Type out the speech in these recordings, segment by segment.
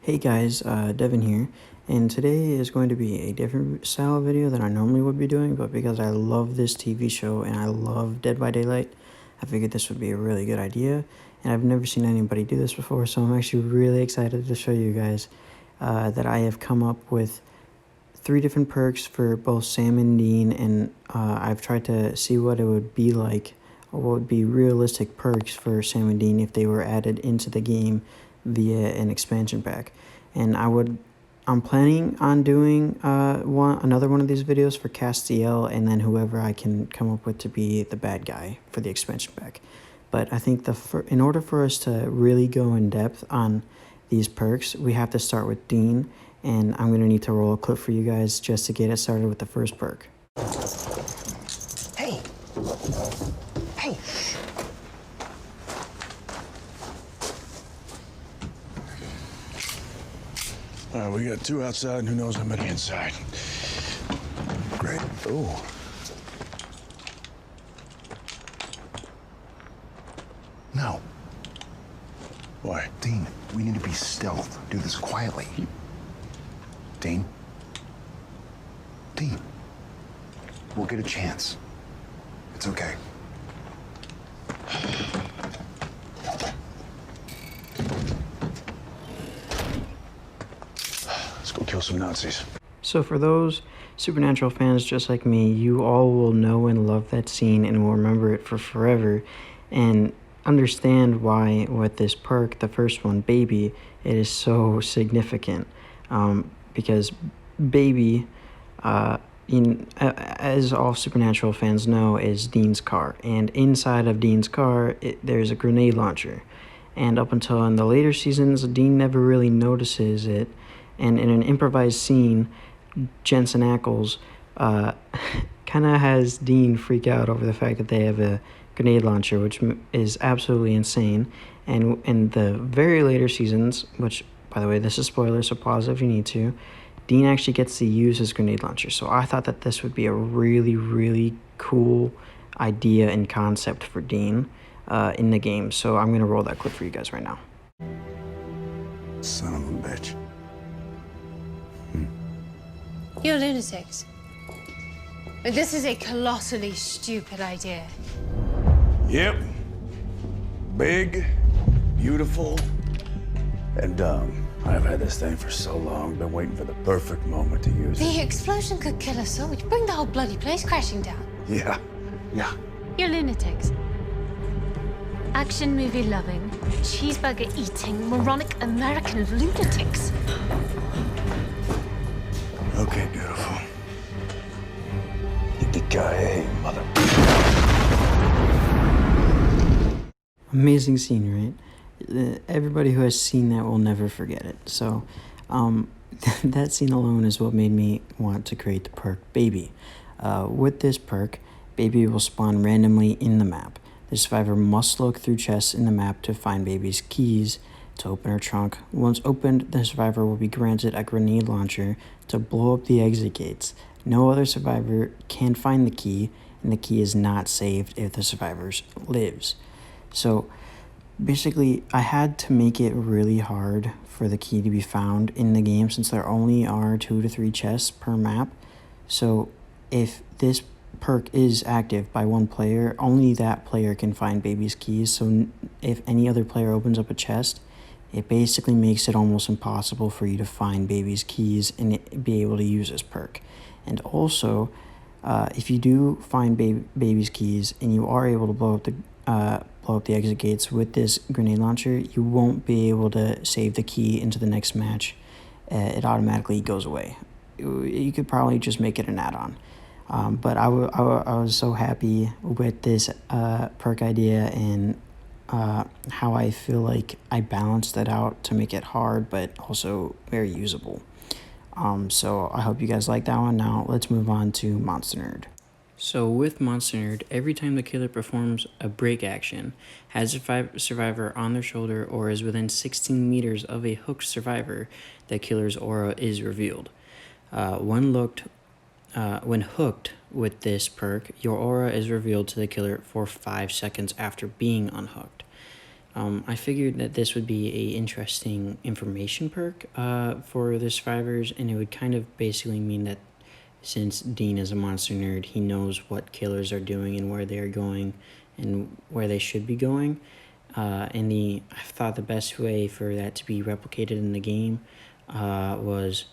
Hey guys, Devin here, and today is going to be a different style video than I normally would be doing, but because I love this TV show and I love Dead by Daylight, I figured this would be a really good idea, and I've never seen anybody do this before, so I'm actually really excited to show you guys that I have come up with 3 different perks for both Sam and Dean, and I've tried to see what it would be like, or what would be realistic perks for Sam and Dean if they were added into the game via an expansion pack. And I'm planning on doing another one of these videos for Castiel, and then whoever I can come up with to be the bad guy for the expansion pack. But I think in order for us to really go in depth on these perks, we have to start with Dean, and I'm going to need to roll a clip for you guys just to get it started with the first perk. Hey! Hey! We got 2 outside and who knows how many inside. Great. Oh. No. Why? Dean, we need to be stealth. Do this quietly. Dean? Dean. We'll get a chance. It's okay. Let's go kill some Nazis. So for those Supernatural fans just like me, you all will know and love that scene and will remember it for forever, and understand why with this perk, the first one, Baby, it is so significant. Because Baby, as all Supernatural fans know, is Dean's car, and inside of Dean's car there's a grenade launcher, and up until in the later seasons Dean never really notices it, and in an improvised scene Jensen Ackles kind of has Dean freak out over the fact that they have a grenade launcher, which is absolutely insane. And in the very later seasons, which, by the way, this is spoiler, so pause if you need to, Dean actually gets to use his grenade launcher. So I thought that this would be a really, really cool idea and concept for Dean in the game. So I'm going to roll that clip for you guys right now. Son of a bitch. You're lunatics. But this is a colossally stupid idea. Yep. Big, beautiful, and dumb. I've had this thing for so long, been waiting for the perfect moment to use it. The explosion could kill us all. We'd bring the whole bloody place crashing down. Yeah. You're lunatics. Action movie loving, cheeseburger eating, moronic American lunatics. Okay, beautiful. Yippee-ki-yay, mother. Amazing scene, right? Everybody who has seen that will never forget it. So that scene alone is what made me want to create the perk Baby. With this perk, Baby will spawn randomly in the map. The survivor must look through chests in the map to find Baby's keys to open her trunk. Once opened, the survivor will be granted a grenade launcher to blow up the exit gates. No other survivor can find the key, and the key is not saved if the survivor lives. So basically, I had to make it really hard for the key to be found in the game, since there only are 2 to 3 chests per map. So if this perk is active by one player, only that player can find Baby's keys. So if any other player opens up a chest, it basically makes it almost impossible for you to find Baby's keys and be able to use this perk. And also, if you do find Baby's keys and you are able to blow up the exit gates with this grenade launcher, you won't be able to save the key into the next match. It automatically goes away. You could probably just make it an add-on. But I was so happy with this perk idea, and how I feel like I balanced it out to make it hard but also very usable. So I hope you guys like that one. Now let's move on to Monster Nerd. So with Monster Nerd, every time the killer performs a break action, has a survivor on their shoulder, or is within 16 meters of a hooked survivor, the killer's aura is revealed. When hooked with this perk, your aura is revealed to the killer for 5 seconds after being unhooked. I figured that this would be a interesting information perk for the survivors, and it would kind of basically mean that since Dean is a monster nerd, he knows what killers are doing and where they're going and where they should be going. I thought the best way for that to be replicated in the game was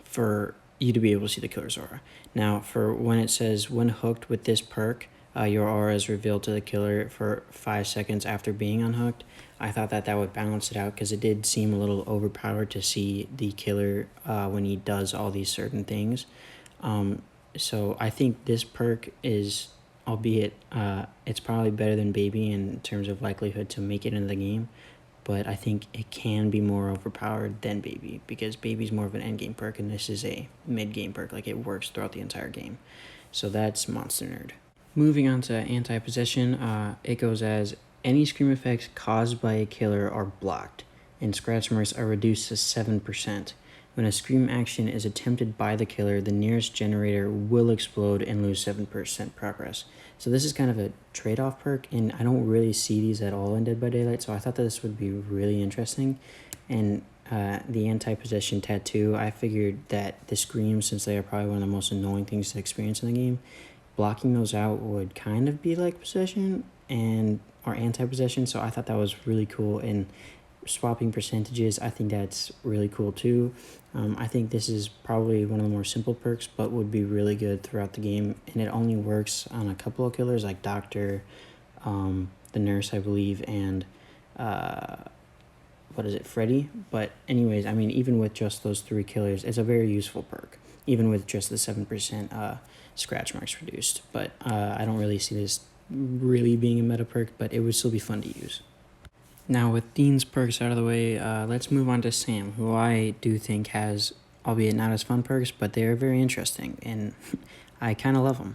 for you to be able to see the killer's aura. Now, for when it says, when hooked with this perk, your aura is revealed to the killer for 5 seconds after being unhooked, I thought that would balance it out, because it did seem a little overpowered to see the killer when he does all these certain things. So I think this perk is, albeit it's probably better than Baby in terms of likelihood to make it into the game, but I think it can be more overpowered than Baby, because Baby's more of an endgame perk and this is a mid-game perk. Like, it works throughout the entire game. So that's Monster Nerd. Moving on to anti-possession, it goes as, any scream effects caused by a killer are blocked, and scratch marks are reduced to 7%. When a scream action is attempted by the killer, the nearest generator will explode and lose 7% progress. So this is kind of a trade-off perk, and I don't really see these at all in Dead by Daylight, so I thought that this would be really interesting. And the anti-possession tattoo, I figured that the screams, since they are probably one of the most annoying things to experience in the game, blocking those out would kind of be like possession or anti-possession, so I thought that was really cool. And swapping percentages, I think that's really cool too. I think this is probably one of the more simple perks, but would be really good throughout the game, and it only works on a couple of killers like Doctor, the nurse, I believe, and Freddy. But anyways, I mean, even with just those 3 killers, it's a very useful perk, even with just the 7% scratch marks reduced. But I don't really see this really being a meta perk, but it would still be fun to use. Now, with Dean's perks out of the way, let's move on to Sam, who I do think has, albeit not as fun perks, but they are very interesting, and I kind of love them.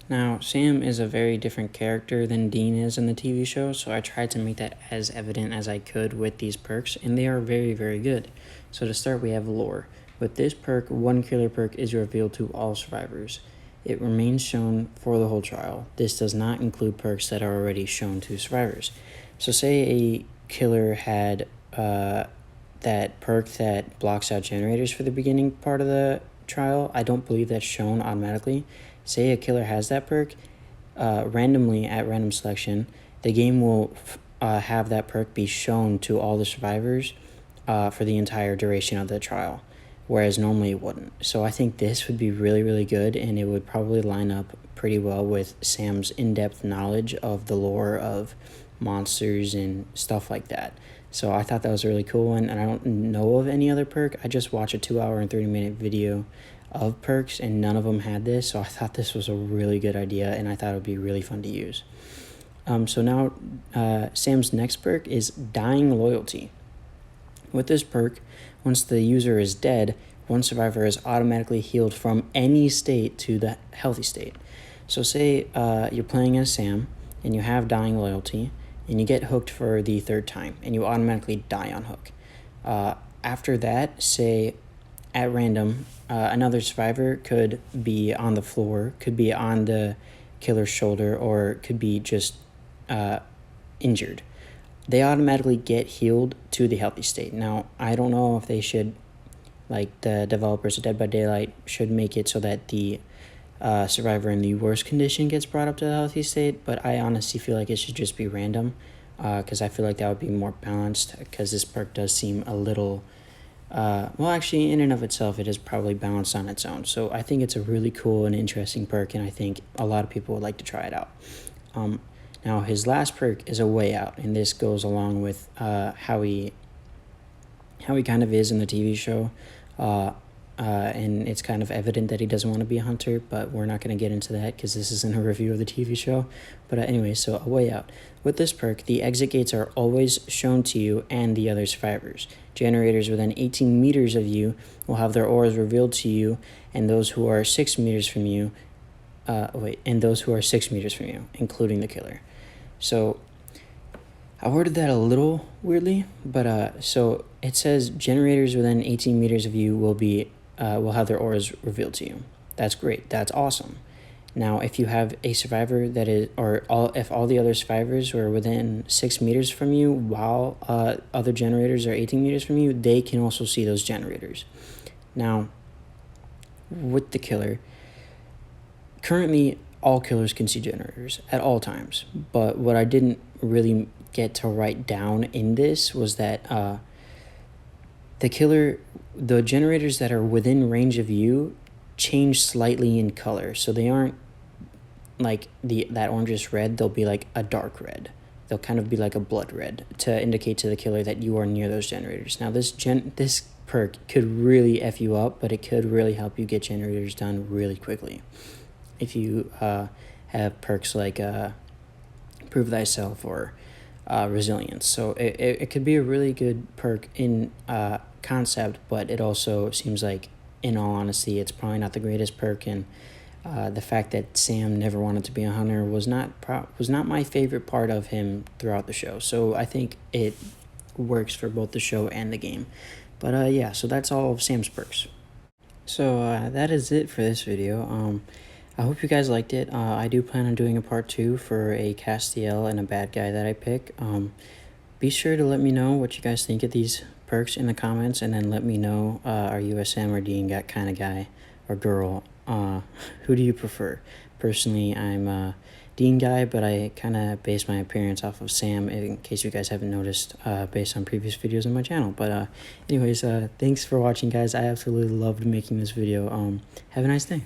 Now, Sam is a very different character than Dean is in the TV show, so I tried to make that as evident as I could with these perks, and they are very, very good. So to start, we have Lore. With this perk, one killer perk is revealed to all survivors. It remains shown for the whole trial. This does not include perks that are already shown to survivors. So say a killer had that perk that blocks out generators for the beginning part of the trial. I don't believe that's shown automatically. Say a killer has that perk, randomly at random selection, the game will have that perk be shown to all the survivors for the entire duration of the trial, whereas normally it wouldn't. So I think this would be really, really good, and it would probably line up pretty well with Sam's in-depth knowledge of the lore of monsters and stuff like that. So I thought that was a really cool one, and I don't know of any other perk. I just watched a 2-hour and 30-minute video of perks, and none of them had this, so I thought this was a really good idea, and I thought it would be really fun to use. So now Sam's next perk is Dying Loyalty. With this perk, once the user is dead, one survivor is automatically healed from any state to the healthy state. So say you're playing as Sam, and you have Dying Loyalty, and you get hooked for the 3rd time, and you automatically die on hook. After that, say at random, another survivor could be on the floor, could be on the killer's shoulder, or could be just injured. They automatically get healed to the healthy state. Now, I don't know if they should, like the developers of Dead by Daylight, should make it so that the survivor in the worst condition gets brought up to the healthy state, but I honestly feel like it should just be random, because I feel like that would be more balanced, because this perk does seem a little, well, actually, in and of itself, it is probably balanced on its own. So I think it's a really cool and interesting perk, and I think a lot of people would like to try it out. Now, his last perk is a Way Out, and this goes along with how he kind of is in the TV show. And it's kind of evident that he doesn't want to be a hunter, but we're not going to get into that because this isn't a review of the TV show. But anyway, so A Way Out. With this perk, the exit gates are always shown to you and the other survivors. Generators within 18 meters of you will have their auras revealed to you, and those who are 6 meters from you, including the killer. So I worded that a little weirdly, but so it says generators within 18 meters of you will have their auras revealed to you. That's great. That's awesome. Now, if you have a survivor that is, if all the other survivors are within 6 meters from you, while other generators are 18 meters from you, they can also see those generators. Now, with the killer, currently all killers can see generators at all times. But what I didn't really get to write down in this was that the generators that are within range of you change slightly in color, so they aren't like that orangish red. They'll be like a dark red. They'll kind of be like a blood red to indicate to the killer that you are near those generators. Now this perk could really F you up, but it could really help you get generators done really quickly if you have perks like Prove Thyself or Resilience. So it could be a really good perk in concept, but it also seems like, in all honesty, it's probably not the greatest perk. And the fact that Sam never wanted to be a hunter was not my favorite part of him throughout the show. So I think it works for both the show and the game. But yeah, so that's all of Sam's perks. So that is it for this video. I hope you guys liked it. I do plan on doing a part 2 for a Castiel and a bad guy that I pick. Be sure to let me know what you guys think of these perks in the comments, and then let me know, are you a Sam or Dean kind of guy or girl? Who do you prefer? Personally, I'm a Dean guy, but I kind of base my appearance off of Sam, in case you guys haven't noticed, based on previous videos on my channel. But anyways, thanks for watching, guys. I absolutely loved making this video. Have a nice day.